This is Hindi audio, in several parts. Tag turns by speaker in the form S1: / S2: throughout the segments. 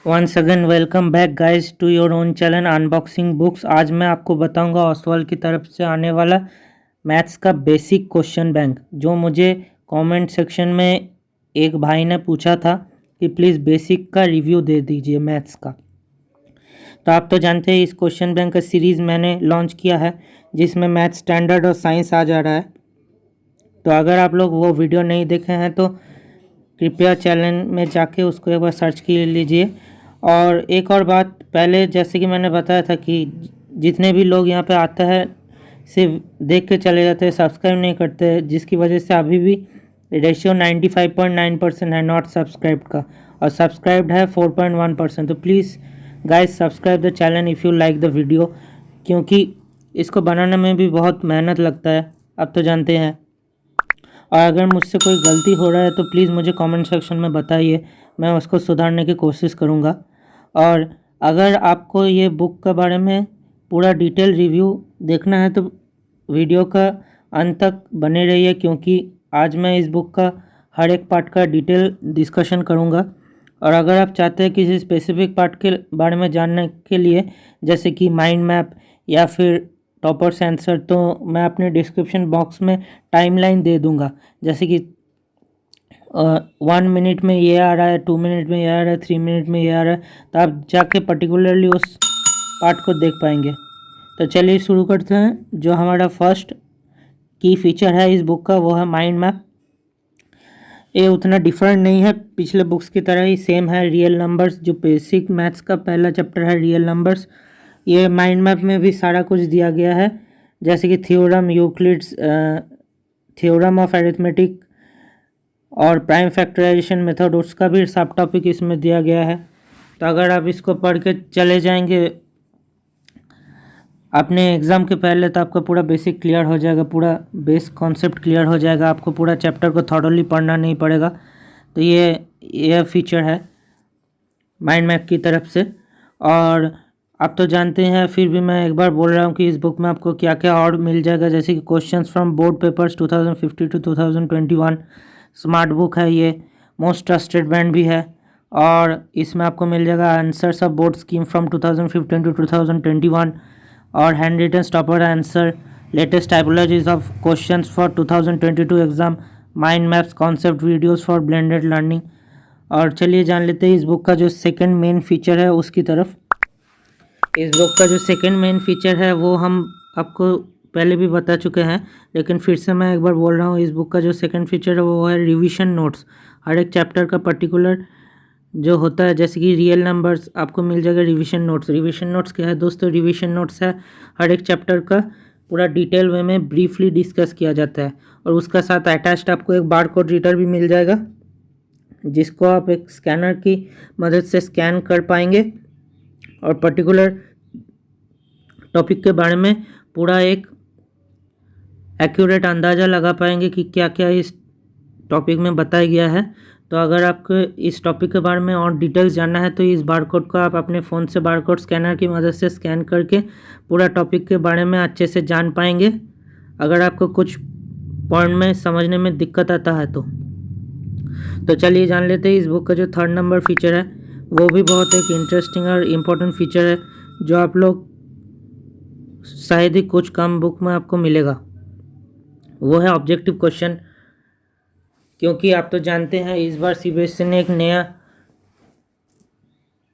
S1: Once again welcome back guys to your own channel unboxing books. आज मैं आपको बताऊंगा ओसवाल की तरफ से आने वाला मैथ्स का बेसिक क्वेश्चन बैंक, जो मुझे कमेंट सेक्शन में एक भाई ने पूछा था कि प्लीज़ बेसिक का रिव्यू दे दीजिए मैथ्स का। तो आप तो जानते हैं इस क्वेश्चन बैंक का सीरीज़ मैंने लॉन्च किया है, जिसमें मैथ्स स्टैंडर्ड और साइंस आ जा रहा है। तो अगर आप लोग वो वीडियो नहीं देखे हैं तो कृपया चैनल में जाके उसको एक बार सर्च कर लीजिए। और एक और बात, पहले जैसे कि मैंने बताया था कि जितने भी लोग यहाँ पे आते हैं सिर्फ देख के चले जाते हैं, सब्सक्राइब नहीं करते, जिसकी वजह से अभी भी रेशियो 95.9% है नॉट सब्सक्राइब्ड का, और सब्सक्राइब्ड है 4.1%। तो please guys subscribe the channel if you like the video, क्योंकि इसको बनाने में भी बहुत मेहनत लगता है, आप तो जानते हैं। और अगर मुझसे कोई गलती हो रहा है तो प्लीज़ मुझे कमेंट सेक्शन में बताइए, मैं उसको सुधारने की कोशिश करूँगा। और अगर आपको ये बुक के बारे में पूरा डिटेल रिव्यू देखना है तो वीडियो का अंत तक बने रहिए, क्योंकि आज मैं इस बुक का हर एक पार्ट का डिटेल डिस्कशन करूँगा। और अगर आप चाहते हैं किसी स्पेसिफिक पार्ट के बारे में जानने के लिए, जैसे कि माइंड मैप या फिर टॉपर्स आंसर, तो मैं अपने डिस्क्रिप्शन बॉक्स में टाइमलाइन दे दूंगा, जैसे कि 1 मिनट में ये आ रहा है, 2 मिनट में ये आ रहा है, 3 मिनट में ये आ रहा है, तो आप जाके पर्टिकुलरली उस पार्ट को देख पाएंगे। तो चलिए शुरू करते हैं। जो हमारा फर्स्ट की फीचर है इस बुक का वो है माइंड मैप। ये उतना डिफरेंट नहीं है, पिछले बुक्स की तरह ही सेम है। रियल नंबर्स, जो बेसिक मैथ्स का पहला चैप्टर है रियल नंबर्स, ये माइंड मैप में भी सारा कुछ दिया गया है, जैसे कि theorem, Euclid's theorem of arithmetic और प्राइम फैक्टराइजेशन मेथड, उसका भी सब टॉपिक इसमें दिया गया है। तो अगर आप इसको पढ़ के चले जाएंगे अपने एग्ज़ाम के पहले, तो आपका पूरा बेसिक क्लियर हो जाएगा, पूरा बेस कॉन्सेप्ट क्लियर हो जाएगा, आपको पूरा चैप्टर को थॉरली पढ़ना नहीं पड़ेगा। तो ये फीचर है माइंड मैप की तरफ से। और आप तो जानते हैं, फिर भी मैं एक बार बोल रहा हूँ कि इस बुक में आपको क्या क्या और मिल जाएगा, जैसे कि questions from board papers 2050 to 2021, smart book है ये, मोस्ट ट्रस्टेड ब्रांड भी है। और इसमें आपको मिल जाएगा answers of board scheme from 2015 to 2021 और handwritten topper answer, latest typologies of questions for 2022 exam, mind maps concept videos for blended learning. और चलिए जान लेते हैं इस बुक का जो सेकेंड मेन फीचर है उसकी तरफ। इस बुक का जो सेकंड मेन फीचर है वो हम आपको पहले भी बता चुके हैं, लेकिन फिर से मैं एक बार बोल रहा हूँ। इस बुक का जो सेकंड फीचर है वो है रिवीजन नोट्स। हर एक चैप्टर का पर्टिकुलर जो होता है, जैसे कि रियल नंबर्स, आपको मिल जाएगा रिवीजन नोट्स। रिवीजन नोट्स क्या है दोस्तों? रिवीजन नोट्स है हर एक चैप्टर का पूरा डिटेल वे में ब्रीफली डिस्कस किया जाता है, और उसका साथ अटैच्ड आपको एक बार कोड रीडर भी मिल जाएगा, जिसको आप एक स्कैनर की मदद से स्कैन कर पाएंगे और पर्टिकुलर टॉपिक के बारे में पूरा एक एक्यूरेट अंदाज़ा लगा पाएंगे कि क्या क्या इस टॉपिक में बताया गया है। तो अगर आपको इस टॉपिक के बारे में और डिटेल्स जानना है तो इस बारकोड को आप अपने फ़ोन से बारकोड स्कैनर की मदद से स्कैन करके पूरा टॉपिक के बारे में अच्छे से जान पाएंगे, अगर आपको कुछ पॉइंट में समझने में दिक्कत आता है तो चलिए जान लेते हैं इस बुक का जो थर्ड नंबर फीचर है, वो भी बहुत एक इंटरेस्टिंग और इम्पोर्टेंट फीचर है, जो आप लोग शायद ही कुछ कम बुक में आपको मिलेगा। वो है ऑब्जेक्टिव क्वेश्चन। क्योंकि आप तो जानते हैं इस बार सीबीएसई ने एक नया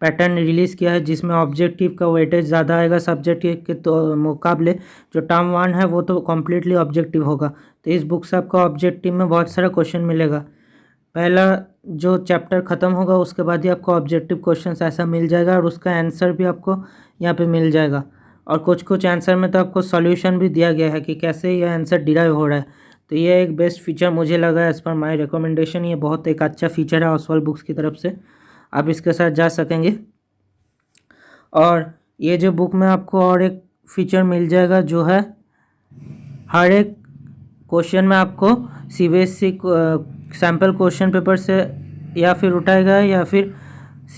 S1: पैटर्न रिलीज़ किया है, जिसमें ऑब्जेक्टिव का वेटेज ज़्यादा आएगा सब्जेक्टिव के तो मुकाबले। जो टर्म 1 है वो तो कम्प्लीटली ऑब्जेक्टिव होगा। तो इस बुक से आपको ऑब्जेक्टिव में बहुत सारा क्वेश्चन मिलेगा। पहला जो चैप्टर ख़त्म होगा उसके बाद ही आपको ऑब्जेक्टिव क्वेश्चन ऐसा मिल जाएगा, और उसका आंसर भी आपको यहाँ पे मिल जाएगा। और कुछ कुछ आंसर में तो आपको सॉल्यूशन भी दिया गया है कि कैसे ये आंसर डिराइव हो रहा है। तो ये एक बेस्ट फीचर मुझे लगा एज़ पर माय रिकमेंडेशन। ये बहुत एक अच्छा फीचर है ओसवाल बुक्स की तरफ से, आप इसके साथ जा सकेंगे। और ये जो बुक में आपको और एक फीचर मिल जाएगा, जो है हर एक क्वेश्चन में आपको सीबीएसई सैम्पल क्वेश्चन पेपर से या फिर उठाएगा, या फिर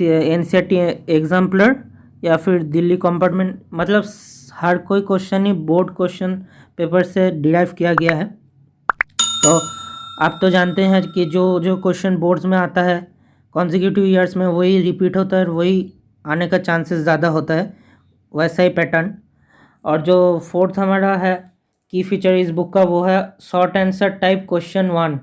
S1: एनसीईआरटी एग्जाम्पलर, या फिर दिल्ली कंपार्टमेंट, मतलब हर कोई क्वेश्चन ही बोर्ड क्वेश्चन पेपर से डिराइव किया गया है। तो आप तो जानते हैं कि जो जो क्वेश्चन बोर्ड्स में आता है कॉन्जिक्यूटिव ईयर्स में वही रिपीट होता है और वही आने का चांसेस ज़्यादा होता है, वैसा ही पैटर्न। और जो फोर्थ हमारा है की फीचर इस बुक का, वो है शॉर्ट आंसर टाइप क्वेश्चन 1।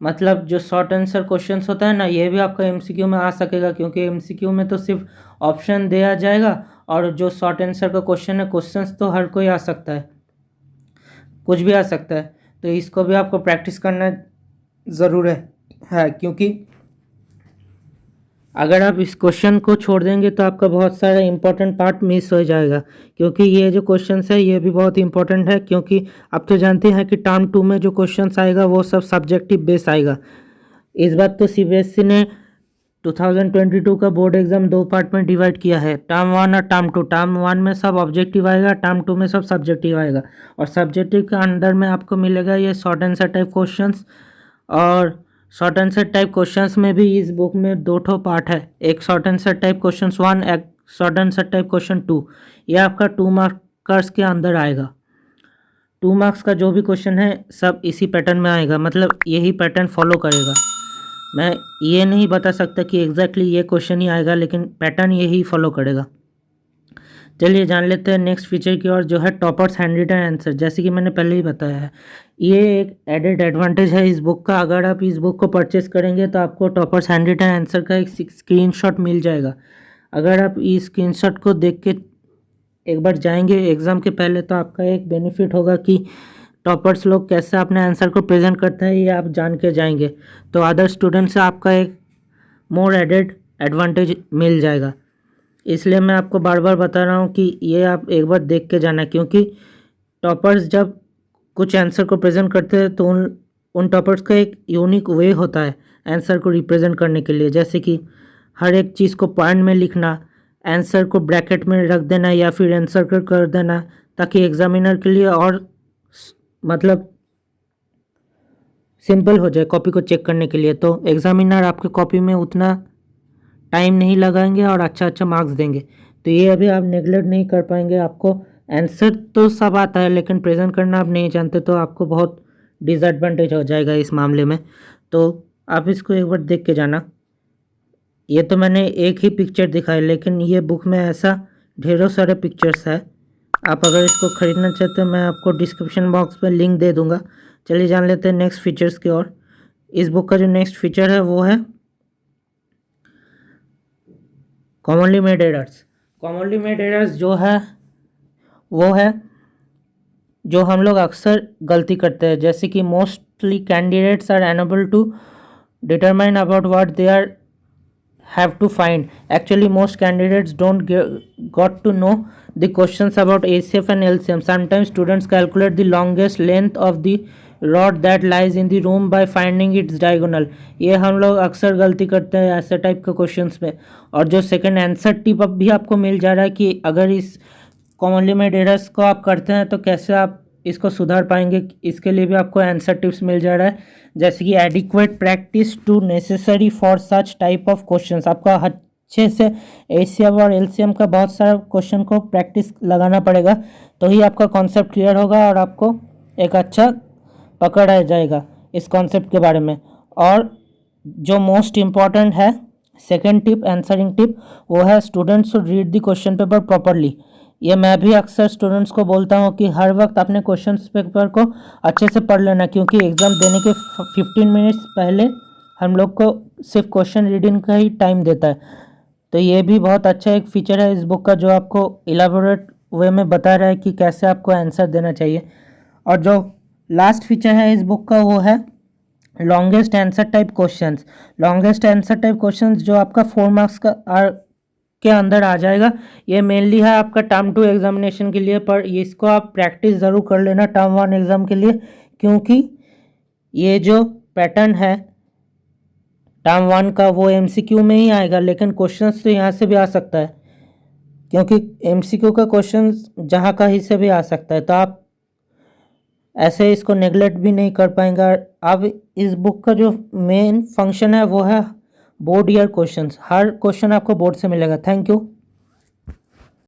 S1: मतलब जो शॉर्ट आंसर क्वेश्चंस होता है ना, ये भी आपका एमसीक्यू में आ सकेगा, क्योंकि एमसीक्यू में तो सिर्फ ऑप्शन दिया जाएगा, और जो शॉर्ट आंसर का क्वेश्चन है, क्वेश्चंस तो हर कोई आ सकता है, कुछ भी आ सकता है। तो इसको भी आपको प्रैक्टिस करना ज़रूर है, क्योंकि अगर आप इस क्वेश्चन को छोड़ देंगे तो आपका बहुत सारा इंपॉर्टेंट पार्ट मिस हो जाएगा, क्योंकि ये जो क्वेश्चन है ये भी बहुत इंपॉर्टेंट है, क्योंकि आप तो जानते हैं कि टर्म 2 में जो क्वेश्चन आएगा वो सब सब्जेक्टिव बेस आएगा। इस बार तो सीबीएसई ने 2022 का बोर्ड एग्जाम 2 पार्ट में डिवाइड किया है, टर्म 1 और टर्म 2। टर्म 1 में सब ऑब्जेक्टिव आएगा, टर्म 2 में सब सब्जेक्टिव आएगा, और सब्जेक्टिव के अंदर में आपको मिलेगा ये शॉर्ट आंसर टाइप क्वेश्चंस। और शॉर्ट आंसर टाइप क्वेश्चंस में भी इस बुक में 2 ठो पार्ट है, एक शॉर्ट आंसर टाइप क्वेश्चन 1, एक शॉर्ट आंसर टाइप क्वेश्चन 2। ये आपका 2 मार्कर्स के अंदर आएगा। 2 मार्क्स का जो भी क्वेश्चन है सब इसी पैटर्न में आएगा, मतलब यही पैटर्न फॉलो करेगा। मैं ये नहीं बता सकता कि एग्जैक्टली ये क्वेश्चन ही आएगा, लेकिन पैटर्न यही फॉलो करेगा। चलिए जान लेते हैं नेक्स्ट फीचर की ओर, जो है टॉपर्स हैंड रिटन आंसर। जैसे कि मैंने पहले ही बताया है, ये एक एडेड एडवांटेज है इस बुक का। अगर आप इस बुक को परचेस करेंगे तो आपको टॉपर्स हैंड रिटन आंसर का एक स्क्रीनशॉट मिल जाएगा। अगर आप इस स्क्रीनशॉट को देख के एक बार जाएंगे एग्ज़ाम के पहले, तो आपका एक बेनिफिट होगा कि टॉपर्स लोग कैसे अपने आंसर को प्रेजेंट करते हैं, ये आप जान के जाएंगे, तो अदर स्टूडेंट से आपका एक मोर एडेड एडवांटेज मिल जाएगा। इसलिए मैं आपको बार बार बता रहा हूँ कि ये आप एक बार देख के जाना, क्योंकि टॉपर्स जब कुछ आंसर को प्रेजेंट करते हैं तो उन टॉपर्स का एक यूनिक वे होता है आंसर को रिप्रेजेंट करने के लिए। जैसे कि हर एक चीज़ को पॉइंट में लिखना, आंसर को ब्रैकेट में रख देना या फिर आंसर कर देना, ताकि एग्जामिनर के लिए और मतलब सिंपल हो जाए कॉपी को चेक करने के लिए। तो एग्जामिनर आपके कॉपी में उतना टाइम नहीं लगाएंगे और अच्छा मार्क्स देंगे। तो ये अभी आप नेगलेक्ट नहीं कर पाएंगे। आपको आंसर तो सब आता है, लेकिन प्रेजेंट करना आप नहीं जानते, तो आपको बहुत डिसएडवांटेज हो जाएगा इस मामले में। तो आप इसको एक बार देख के जाना। ये तो मैंने एक ही पिक्चर दिखाई, लेकिन ये बुक में ऐसा ढेरों सारे पिक्चर्स है। आप अगर इसको ख़रीदना चाहते हैं, मैं आपको डिस्क्रिप्शन बॉक्स में लिंक दे दूँगा। चलिए जान लेते हैं नेक्स्ट फीचर्स की ओर। इस बुक का जो नेक्स्ट फीचर है वो है commonly made errors. Commonly made errors जो है वो है जो हम लोग अक्सर गलती करते हैं, जैसे कि mostly candidates are unable to determine about what they are have to find. Actually most candidates don't got to know the questions about ACF and LCM. Sometimes students calculate the longest length of the rod that lies in the room by finding its diagonal. ये हम लोग अक्सर गलती करते हैं ऐसे टाइप के क्वेश्चंस में। और जो सेकंड आंसर टिप अब भी आपको मिल जा रहा है कि अगर इस कॉमनली मेड एरर्स को आप करते हैं तो कैसे आप इसको सुधार पाएंगे, इसके लिए भी आपको आंसर टिप्स मिल जा रहा है। जैसे कि adequate practice to necessary for such type of questions. आपका अच्छे से एसीएम और एलसीएम का बहुत सारा क्वेश्चन को प्रैक्टिस लगाना पड़ेगा, तो ही आपका कॉन्सेप्ट क्लियर होगा और आपको एक अच्छा पकड़ आ जाएगा इस कॉन्सेप्ट के बारे में। और जो मोस्ट इम्पॉर्टेंट है सेकेंड टिप, आंसरिंग टिप, वो है students should read the question paper properly. ये मैं भी अक्सर स्टूडेंट्स को बोलता हूँ कि हर वक्त अपने क्वेश्चन पेपर को अच्छे से पढ़ लेना, क्योंकि एग्ज़ाम देने के 15 मिनट्स पहले हम लोग को सिर्फ क्वेश्चन रीडिंग का ही टाइम देता है। तो ये भी बहुत अच्छा एक फीचर है इस बुक का, जो आपको इलाबोरेट वे में बता रहा है कि कैसे आपको आंसर देना चाहिए। और जो लास्ट फीचर है इस बुक का वो है longest answer type questions. Longest answer type questions जो आपका 4 मार्क्स का के अंदर आ जाएगा। ये मेनली है आपका टर्म 2 एग्जामिनेशन के लिए, पर इसको आप प्रैक्टिस ज़रूर कर लेना टर्म 1 एग्ज़ाम के लिए, क्योंकि ये जो पैटर्न है टर्म 1 का वो एमसीक्यू में ही आएगा, लेकिन क्वेश्चंस तो यहाँ से भी आ सकता है, क्योंकि एमसीक्यू का क्वेश्चन जहाँ का ही से भी आ सकता है। तो आप ऐसे इसको नेगलेक्ट भी नहीं कर पाएंगे। अब इस बुक का जो मेन फंक्शन है वो है बोर्ड ईयर क्वेश्चंस। हर क्वेश्चन आपको बोर्ड से मिलेगा। Thank you.